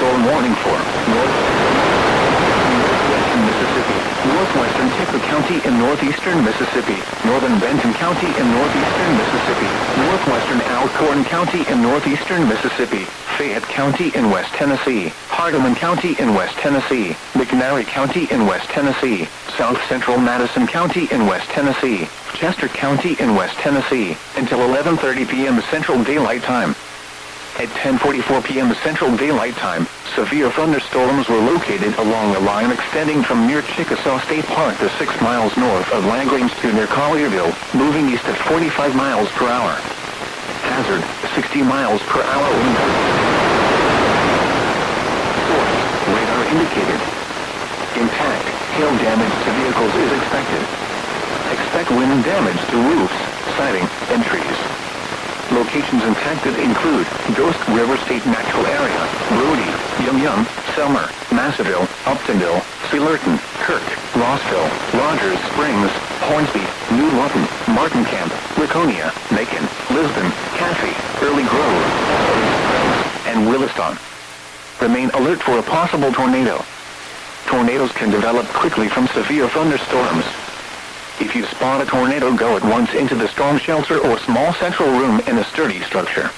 thunderstorm warning for northwestern Mississippi, northwestern Tippah County in northeastern Mississippi, northern Benton County in northeastern Mississippi, northwestern Alcorn County in northeastern Mississippi, Fayette County in West Tennessee, Hardeman County in West Tennessee, McNairy County in West Tennessee, South Central Madison County in West Tennessee, Chester County in West Tennessee, until 11:30 p.m. Central Daylight Time. At 10:44 p.m. Central Daylight Time, severe thunderstorms were located along a line extending from near Chickasaw State Park to 6 miles north of LaGrange to near Collierville, moving east at 45 miles per hour. Hazard, 60 miles per hour wind. Source, radar indicated. Impact, hail damage to vehicles is expected. Expect wind damage to roofs, siding, and trees. Locations impacted include Ghost River State Natural Area, Brody, Yum, Selmer, Massaville, Uptonville, Sealerton, Kirk, Rossville, Rogers Springs, Hornsby, New Lawton, Martin Camp, Laconia, Macon, Lisbon, Caffey, Early Grove, and Williston. Remain alert for a possible tornado. Tornadoes can develop quickly from severe thunderstorms. If you spot a tornado, go at once into the storm shelter or small central room in a sturdy structure.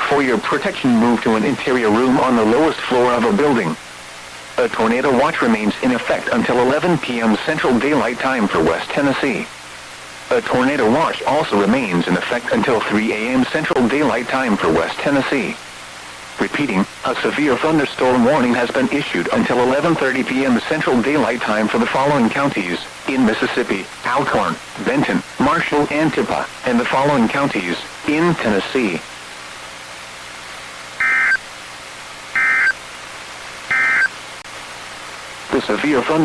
For your protection, move to an interior room on the lowest floor of a building. A tornado watch remains in effect until 11 p.m. Central Daylight Time for West Tennessee. A tornado watch also remains in effect until 3 a.m. Central Daylight Time for West Tennessee. Repeating, a severe thunderstorm warning has been issued until 11:30 p.m. Central Daylight Time for the following counties in Mississippi: Alcorn, Benton, Marshall, and Tippah, and the following counties in Tennessee: the severe thunder